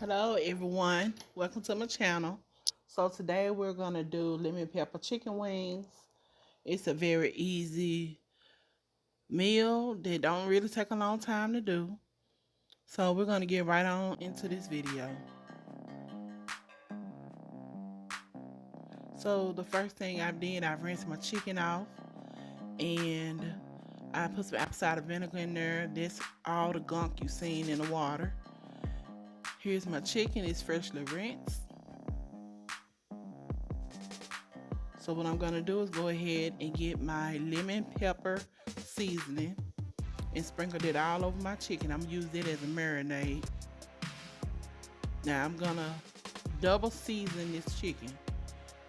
Hello everyone, welcome to my channel. So today we're going to do lemon pepper chicken wings. It's a very easy meal that don't really take a long time to do. So we're going to get right on into this video. So the first thing I've rinsed my chicken off and I put some apple cider vinegar in there. That's all the gunk you've seen in the water. Here's my chicken, it's freshly rinsed. So what I'm going to do is go ahead and get my lemon pepper seasoning and sprinkle it all over my chicken. I'm going to use it as a marinade. Now I'm going to double season this chicken.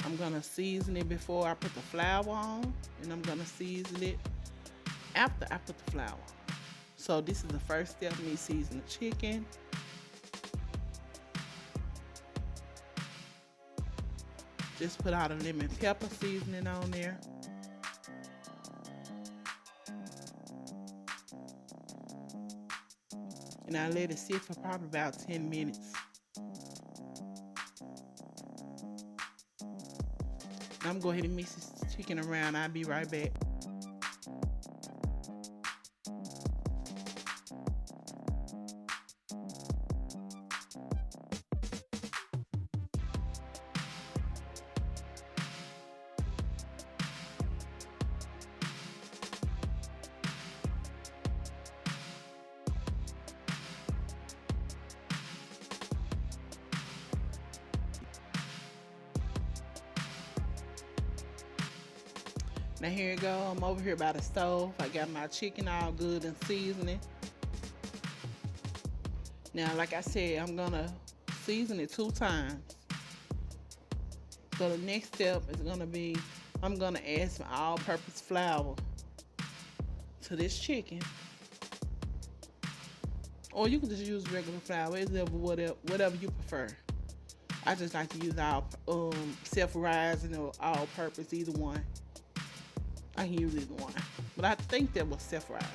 I'm going to season it before I put the flour on, and I'm going to season it after I put the flour on. So this is the first step, me seasoning the chicken. Just put out a lemon pepper seasoning on there. And I let it sit for probably about 10 minutes. I'm going to go ahead and mix this chicken around. I'll be right back. Now here you go, I'm over here by the stove. I got my chicken all good and seasoning. Now like I said, I'm gonna season it 2 times. So the next step is gonna be, I'm gonna add some all-purpose flour to this chicken. Or you can just use regular flour, it's whatever you prefer. I just like to use our self-rising or all-purpose, either one. I can use either one, but I think that was self-rising.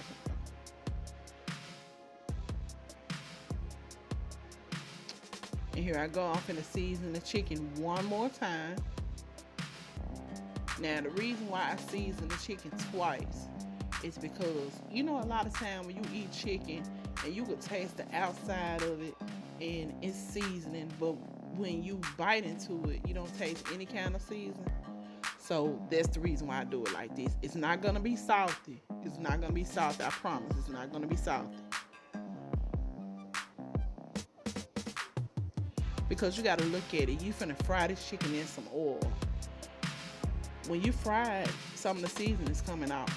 And here I go, I'm finna season the chicken one more time. Now the reason why I season the chicken twice is because, you know, a lot of time when you eat chicken and you could taste the outside of it and it's seasoning, but when you bite into it, you don't taste any kind of seasoning. So that's the reason why I do it like this. It's not gonna be salty. It's not gonna be salty, I promise. It's not gonna be salty. Because you gotta look at it. You finna fry this chicken in some oil. When you fry it, some of the seasoning is coming out.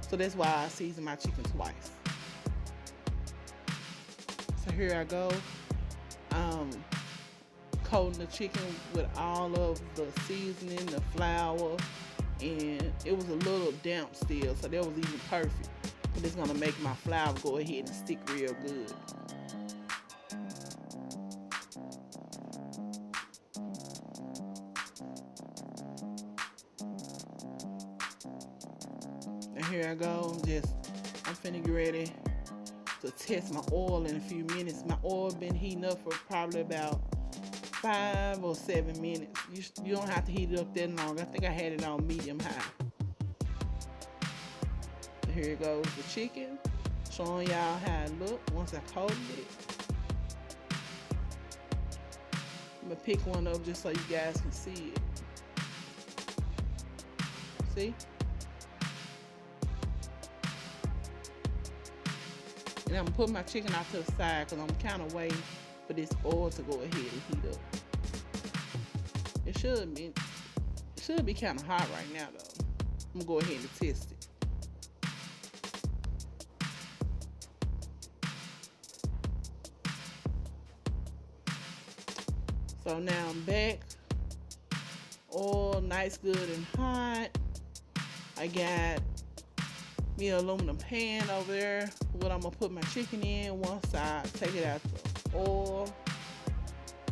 So that's why I season my chicken twice. So here I go. Coating the chicken with all of the seasoning, the flour, and it was a little damp still, so that was even perfect. But it's gonna make my flour go ahead and stick real good. And here I go, I'm finna get ready to test my oil in a few minutes. My oil been heating up for probably about 5 or 7 minutes. You don't have to heat it up that long. I think I had it on medium high. So here goes the chicken, showing y'all how it look once I coated it. I'm gonna pick one up just so you guys can see it. See? And I'm gonna put my chicken out to the side because I'm kind of waiting for this oil to go ahead and heat up. It should be kind of hot right now though. I'm gonna go ahead and test it. So now I'm back. Oil nice, good and hot. I got me an aluminum pan over there. What I'm gonna put my chicken in. One side, take it out the oil.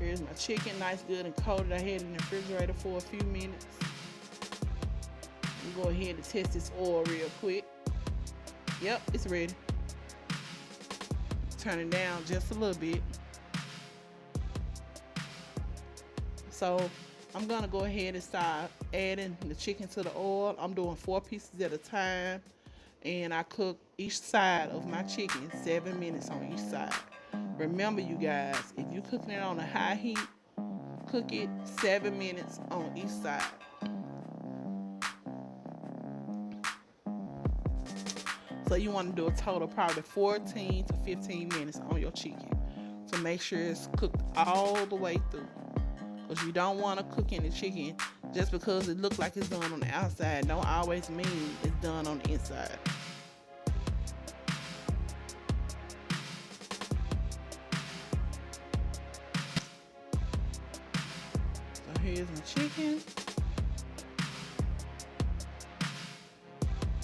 Here's my chicken, nice, good, and coated. I had it in the refrigerator for a few minutes. I'm gonna go ahead and test this oil real quick. Yep, it's ready. Turn it down just a little bit. So I'm gonna go ahead and start adding the chicken to the oil. I'm doing 4 pieces at a time, and I cook each side of my chicken 7 minutes on each side. Remember, you guys, if you're cooking it on a high heat, cook it 7 minutes on each side. So you want to do a total of probably 14 to 15 minutes on your chicken to make sure it's cooked all the way through. Because you don't want to cook any chicken just because it looks like it's done on the outside. Don't always mean it's done on the inside. So here's my chicken.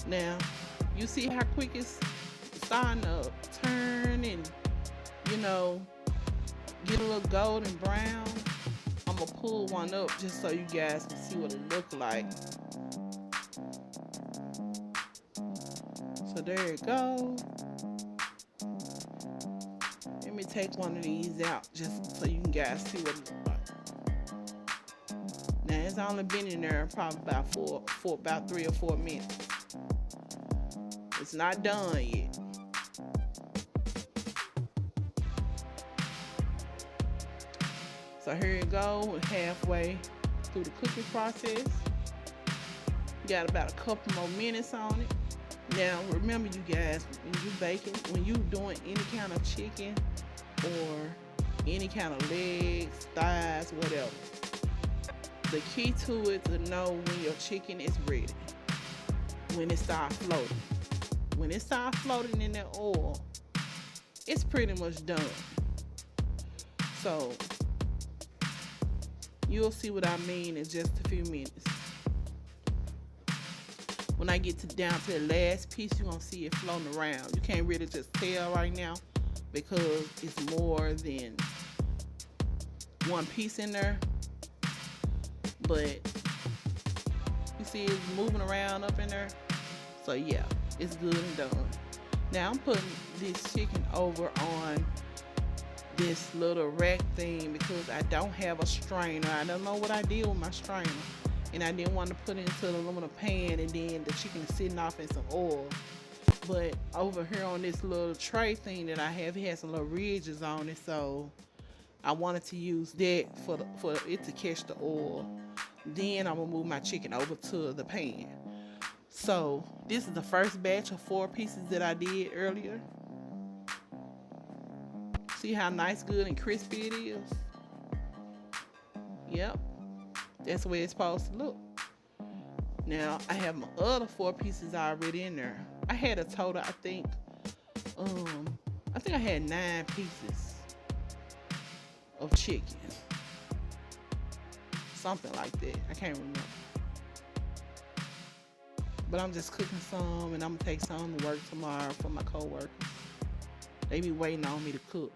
Now, you see how quick it's starting to turn and, you know, get a little golden brown. I'm gonna pull one up just so you guys can see what it looks like. So there it goes. Let me take one of these out just so you guys see what it looks like. Now it's only been in there probably about 3 or 4 minutes. It's not done yet. So here you go, we're halfway through the cooking process. You got about a couple more minutes on it. Now remember, you guys, when you baking, when you doing any kind of chicken or any kind of legs, thighs, whatever, the key to it to know when your chicken is ready. When it starts floating. When it starts floating in that oil, it's pretty much done. So you'll see what I mean in just a few minutes. When I get down to the last piece, you're gonna see it floating around. You can't really just tell right now because it's more than one piece in there. But you see it's moving around up in there. So yeah, it's good and done. Now I'm putting this chicken over on this little rack thing because I don't have a strainer. I don't know what I did with my strainer, and I didn't want to put it into the aluminum pan and then the chicken is sitting off in some oil. But over here on this little tray thing that I have, it has some little ridges on it, so I wanted to use that for it to catch the oil. Then I'm gonna move my chicken over to the pan. So this is the first batch of 4 pieces that I did earlier. See how nice, good, and crispy it is? Yep, that's the way it's supposed to look. Now I have my other 4 pieces already in there. I had a total, I think I had 9 pieces of chicken, something like that. I can't remember. But I'm just cooking some, and I'm gonna take some to work tomorrow for my co-workers. They be waiting on me to cook.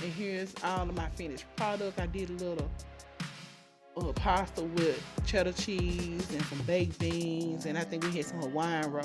And here's all of my finished product. I did a little pasta with cheddar cheese and some baked beans, and I think we had some Hawaiian rolls.